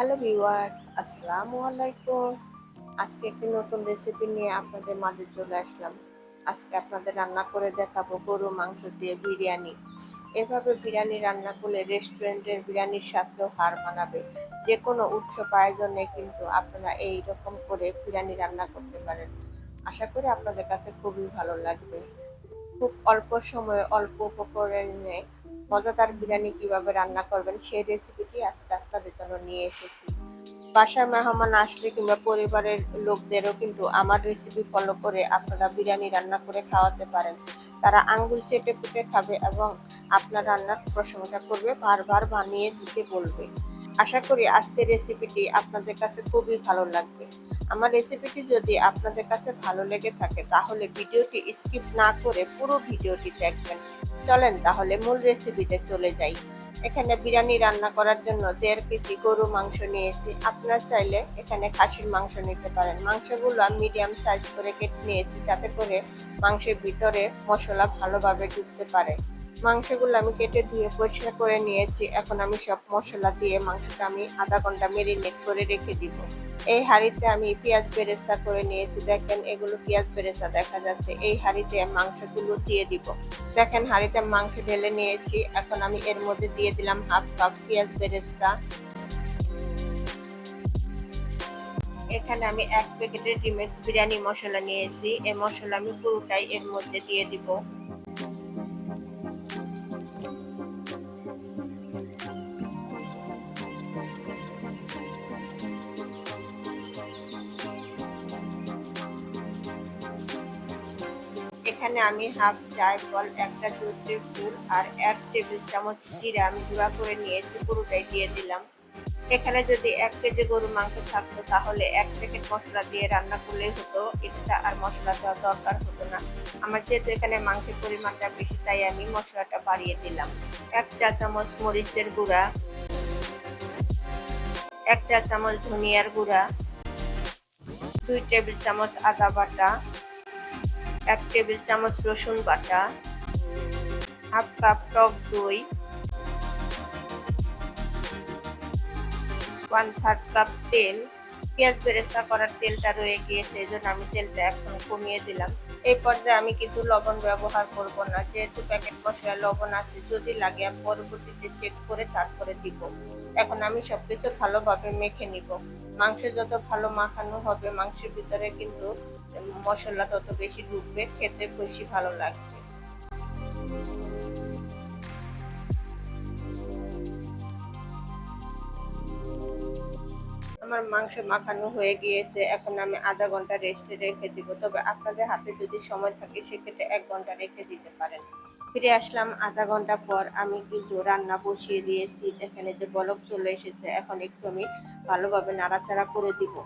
Hello viewer, আসসালামু আলাইকুম। আজকে একটি নতুন রেসিপি নিয়ে আপনাদের মাঝে চলে আসলাম। আজকে আপনাদের রান্না করে দেখাবো গরু মাংস দিয়ে বিরিয়ানি। এভাবে বিরিয়ানি রান্না করলে রেস্টুরেন্টের বিরিয়ানির স্বাদকেও হার মানাবে। যে কোনো উৎসব আয়োজনে কিন্তু আপনারা এই রকম করে বিরিয়ানি রান্না করতে পারেন। আশা করি আপনাদের কাছে খুবই ভালো লাগবে। খুব অল্প সময়ে অল্প উপকরণে মজাদার বিরিয়ানি কিভাবে রান্না করবেন সেই রেসিপিটি আজকে আপনাদের জন্য নিয়ে এসেছি। বাসায় মেহমান আসলে কিংবা পরিবারের লোকদেরও কিন্তু আমার রেসিপি ফলো করে আপনারা বিরিয়ানি রান্না করে খাওয়াতে পারেন। তারা আঙ্গুল চেটে পুটে খাবে এবং আপনার রান্নার প্রশংসা করবে, বারবার বানিয়ে দিতে বলবে। আশা করি আজকের রেসিপিটি আপনাদের কাছে খুবই ভালো লাগবে। আমার রেসিপিটি যদি আপনাদের কাছে ভালো লেগে থাকে তাহলে ভিডিওটি স্কিপ না করে পুরো ভিডিওটি দেখবেন। চলেন তাহলে মূল রেসিপিতে চলে যাই। এখানে বিরিয়ানি রান্না করার জন্য 1.5 কেজি গরু মাংস নিয়েছি। আপনারা চাইলে এখানে খাসির মাংস নিতে পারেন। মাংসগুলো আমি মিডিয়াম সাইজ করে কেটে নিয়েছি যাতে করে মাংসের ভিতরে মশলা ভালোভাবে ঢুকতে পারে। মাংসগুলো আমি কেটে ধুয়ে পরিষ্কার করে নিয়েছি। এখন আমি সব মশলা দিয়ে মাংসটা আমি আধা ঘন্টা মেরিনেট করে রেখে দিব। এই হাঁড়িতে আমি পেঁয়াজ বেরেস্তা করে নিয়েছি। দেখেন এগুলো পেঁয়াজ বেরেস্তা দেখা যাচ্ছে। এই হাঁড়িতে মাংসগুলো দিয়ে দিব। দেখেন হাঁড়িতে মাংস ঢেলে নিয়েছি। এখন আমি এর মধ্যে দিয়ে দিলাম হাফ কাপ পেঁয়াজ বেরেস্তা। এখানে আমি 1 প্যাকেটের রিমিক্স বিরিয়ানি মশলা নিয়েছি। এই মশলা আমি পুরোটাই এর মধ্যে দিয়ে দিব। এখানে আমি হাফ জায়ফল, একটা জয়িত্রী ফুল আর 1 টেবিল চামচ জিরা আমি গুঁড়া করে নিয়েছি, পুরোটাই দিয়ে দিলাম। এখানে যদি 1 কেজি গরু মাংস থাকতো তাহলে 1 প্যাকেট মশলা দিয়ে রান্না করলেই হতো, এক্সট্রা আর মশলা দেওয়ার দরকার হতো না। আমার যেহেতু এখানে মাংসের পরিমাণটা বেশি তাই আমি মশলাটা বাড়িয়ে দিলাম। 1 চা চামচ মরিচের গুঁড়া, 1 চা চামচ ধনিয়ার গুঁড়া, 2 টেবিল চামচ আদা বাটা, 1 টেবিল চামচ রসুন বাটা, হাফ কাপ টক দই, 1/3 কাপ তেল। পেঁয়াজ বেরেস্তা করার তেলটা রয়ে গিয়েছে, এজন্য আমি তেলটা এখন কমিয়ে দিলাম। এই পর্যায়ে আমি কিন্তু লবণ ব্যবহার করব না, যেহেতু প্যাকেট মশলায় লবণ আছে, যদি লাগে আমি পরবর্তীতে চেক করে তারপরে দিব। এখন আমি সবকিছু ভালোভাবে মেখে নিব। মাংস যত ভালো মাখানো হবে মাংসের ভিতরে কিন্তু মশলা তত বেশি ঢুকবে, খেতে বেশি ভালো লাগবে। আমার মাংস মাখানো হয়ে গিয়েছে। এখন আমি আধা ঘন্টা রেস্টে রেখে দিব। তবে আপনাদের হাতে যদি সময় থাকে সেক্ষেত্রে 1 ঘন্টা রেখে দিতে পারেন। ফিরে আসলাম আধা ঘন্টা পর। আমি কিন্তু রান্না বসিয়ে দিয়েছি। এখানে যে বলক চলে এসেছে, এখন একটু আমি ভালোভাবে নাড়াচাড়া করে দিব।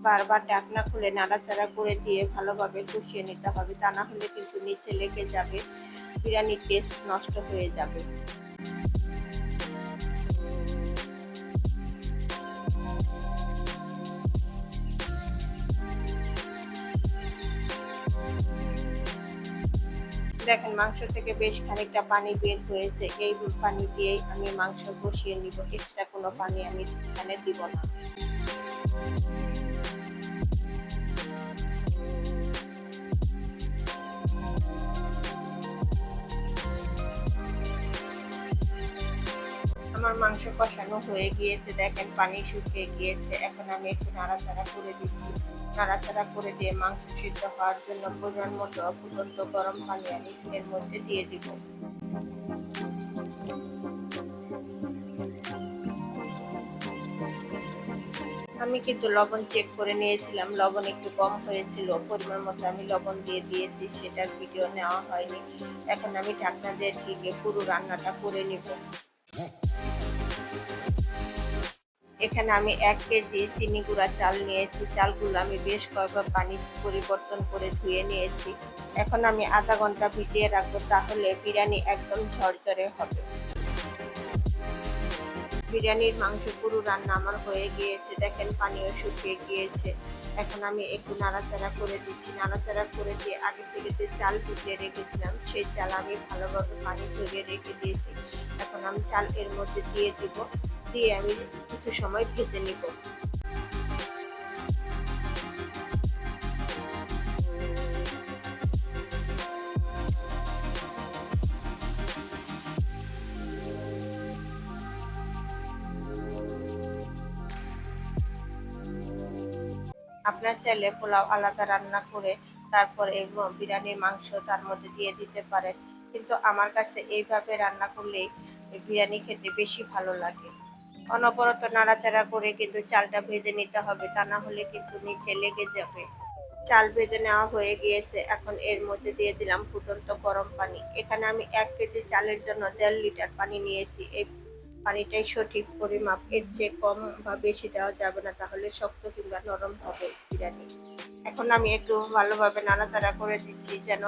বারবার ঢাকনা খুলে নাড়াচাড়া করে দিয়ে ভালোভাবে কষিয়ে নিতে হবে, তা না হলে কিন্তু নিচে লেগে যাবে, বিরিয়ানির টেস্ট নষ্ট হয়ে যাবে। দেখেন মাংস থেকে বেশ খানিকটা পানি বের হয়েছে। এই পানি দিয়েই আমি মাংস কষিয়ে নিব, এক্সট্রা কোনো পানি আমি এখানে দিব না। আমার মাংস কষানো হয়ে গিয়েছে, দেখেন পানি শুকিয়ে গিয়েছে। এখন আমি একটু নাড়াচাড়া করে দিচ্ছি। নাড়াচাড়া করে দিয়ে মাংস সিদ্ধ হওয়ার জন্য পরিমাণ মতো ফুটন্ত গরম পানি আমি এর মধ্যে দিয়ে দিব। আমি কিন্তু লবণ চেক করে নিয়েছিলাম, লবণ একটু কম হয়েছিল, পরিমাণ মতো আমি লবণ দিয়ে দিয়েছি, সেটার ভিডিও নেওয়া হয়নি। এখন আমি ঢাকনা দিয়ে ঢেকে পুরো রান্নাটা করে নিব। এখানে আমি ১ কেজি চিনি গুঁড়া চাল নিয়েছি। চালগুলো আমি বেশ কয়েকবার পানি পরিবর্তন করে ধুয়ে নিয়েছি। এখন আমি আধা ঘন্টা ভিজিয়ে রাখবো, তাহলে বিরিয়ানি একদম ঝরঝরে হবে। বিরিয়ানির মাংস পুরো রান্না আমার হয়ে গিয়েছে, দেখেন পানিও শুকিয়ে গিয়েছে। এখন আমি একটু নাড়াচাড়া করে দিচ্ছি। নাড়াচাড়া করে দিয়ে আগে থেকে যে চাল ভিজিয়ে রেখেছিলাম সেই চাল আমি ভালোভাবে পানি ঝরিয়ে রেখে দিয়েছি। এখন আমি চাল এর মধ্যে দিয়ে দিব, দিয়ে আমি কিছু সময় ভেজে নিব। আপনার চাইলে পোলাও আলাদা রান্না করে তারপরে বিরিয়ানির মাংস তার মধ্যে দিয়ে দিতে পারেন, কিন্তু আমার কাছে এইভাবে রান্না করলেই বিরিয়ানি খেতে বেশি ভালো লাগে। অনবরত নাড়াচাড়া করে কিন্তু চালটা ভেজে নিতে হবে, তা না হলে কিন্তু নিচে লেগে যাবে। চাল ভেজে নেওয়া হয়ে গিয়েছে, এখন এর মধ্যে দিয়ে দিলাম ফুটন্ত গরম পানি। এখানে আমি ১ কেজি চালের জন্য ১.৫ লিটার পানি নিয়েছি। এই পানিটাই সঠিক পরিমাপ, এর চেয়ে কম বা বেশি দেওয়া যাবে না, তাহলে শক্ত কিংবা নরম হবে বিরিয়ানি। এখন আমি একটু ভালোভাবে নাড়াচাড়া করে দিচ্ছি যেন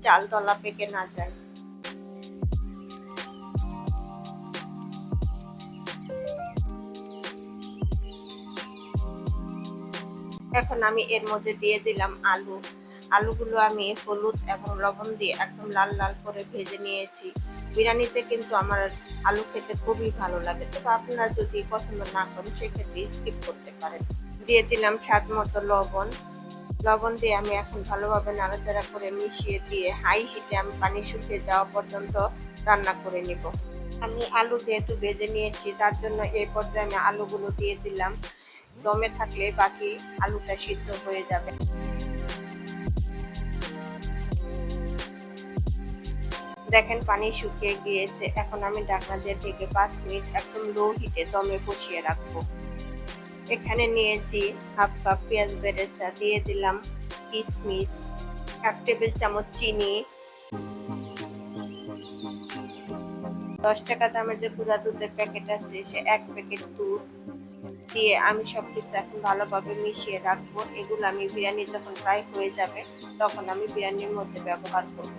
চাল দলা পেকে না যায়। এখন আমি এর মধ্যে দিয়ে দিলাম আলু। আলুগুলো আমি হলুদ এবং লবণ দিয়ে একদম লাল লাল করে ভেজে নিয়েছি। বিরিয়ানিতে কিন্তু আমার আলু খেতে খুবই ভালো লাগে, তবে আপনারা যদি পছন্দ না করেন সেক্ষেত্রে স্কিপ করতে পারেন। দিয়ে দিলাম স্বাদ মতো লবণ। লবণ দিয়ে আমি এখন ভালোভাবে নাড়াচাড়া করে মিশিয়ে দিয়ে হাই হিটে আমি পানি শুকিয়ে যাওয়া পর্যন্ত রান্না করে নিব। আমি আলু যেহেতু ভেজে নিয়েছি, তার জন্য এই পর্যায়ে আমি আলুগুলো দিয়ে দিলাম। দমে থাকলে বাকি আলুটা সিদ্ধ হয়ে যাবে। দেখেন পানি শুকিয়ে গিয়েছে, এখন আমি ঢাকনা দিয়ে ঢেকে ৫ মিনিট একদম লো হিটে দমে বসিয়ে রাখবো। এখানে নিয়েছি হাফ কাপ পেঁয়াজ বেরেস্তা, দিয়ে দিলাম কিশমিশ, ১ টেবিল চামচ চিনি, ১০ টাকা দামের যে গুঁড়া দুধের প্যাকেট আছে সে ১ প্যাকেট দুধ দিয়ে আমি সবকিছু এখন ভালোভাবে মিশিয়ে রাখবো। এগুলো আমি বিরিয়ানি যখন ফ্রাই হয়ে যাবে তখন আমি বিরিয়ানির মধ্যে ব্যবহার করব।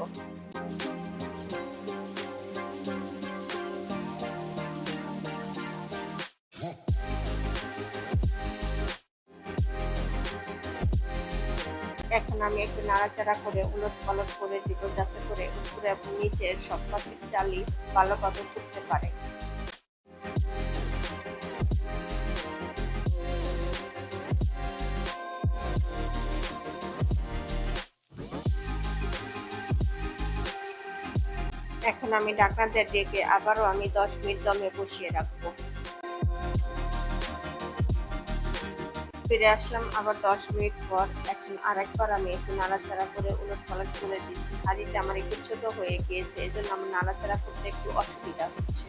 এখন আমি একটু নাড়াচাড়া করে উলট-পালট করে দিব, যাতে করে উপরে এবং নিচের সব পাশের চালই ভালোভাবে ফুটতে পারে। এখন আমি ঢাকনা দিয়ে ঢেকে আবারও আমি ১০ মিনিট দমে বসিয়ে রাখবো। ফিরে আসলাম আবার ১০ মিনিট পর। এখন আরেকবার আমি একটু নাড়াচাড়া করে উলট-পালট করে দিচ্ছি। হাঁড়িটা আমার একটু ছোট হয়ে গিয়েছে, এজন্য আমার নাড়াচাড়া করতে একটু অসুবিধা হচ্ছে।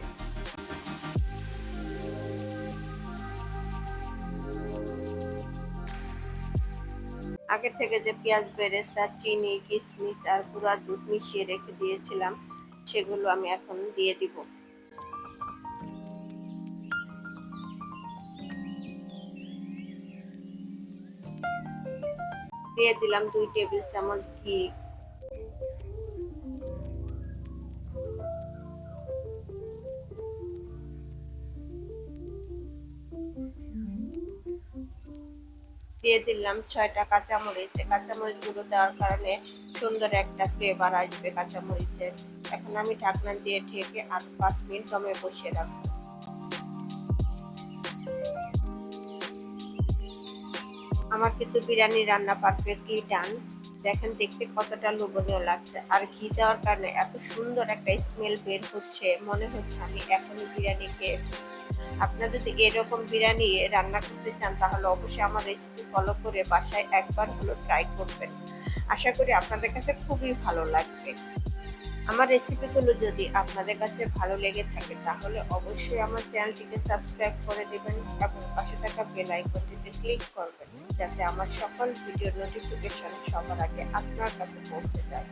আগে থেকে যে পেঁয়াজ বেরেস্তা, চিনি, কিশমিশ আর গুঁড়া দুধ মিশিয়ে রেখে দিয়েছিলাম সেগুলো আমি এখন দিয়ে দিব। দিয়ে দিলাম ২ টেবিল চামচ ঘি। দিয়ে দিলাম ৬টা কাঁচামরিচ। কাঁচামরিচ গুলো দেওয়ার কারণে সুন্দর একটা ফ্লেভার আসবে কাঁচামরিচের। এখন আমি ঢাকনা দিয়ে ঢেকে আর ৫ মিনিট দমে বসিয়ে রাখবো। আমার কিন্তু বিরিয়ানি রান্না পারফেক্টলি ডান। দেখেন দেখতে কতটা লোভনীয় লাগছে, আর ঘি দেওয়ার কারণে এত সুন্দর একটা স্মেল বের হচ্ছে, মনে হচ্ছে আমি এখনই বিরিয়ানি খেয়ে ফেলবো। আপনারা যদি এরকম বিরিয়ানি রান্না করতে চান তাহলে অবশ্যই আমার রেসিপি ফলো করে বাসায় একবার হলো ট্রাই করবেন। আশা করি আপনাদের কাছে খুবই ভালো লাগবে। আমার রেসিপিগুলো যদি আপনাদের কাছে ভালো লেগে থাকে তাহলে অবশ্যই আমার চ্যানেলটিকে সাবস্ক্রাইব করে দেবেন এবং পাশে থাকা বেল আইকনটিতে ক্লিক করবেন, যাতে আমার সকল ভিডিওর নোটিফিকেশন সবার আগে আপনার কাছে পৌঁছে যায়।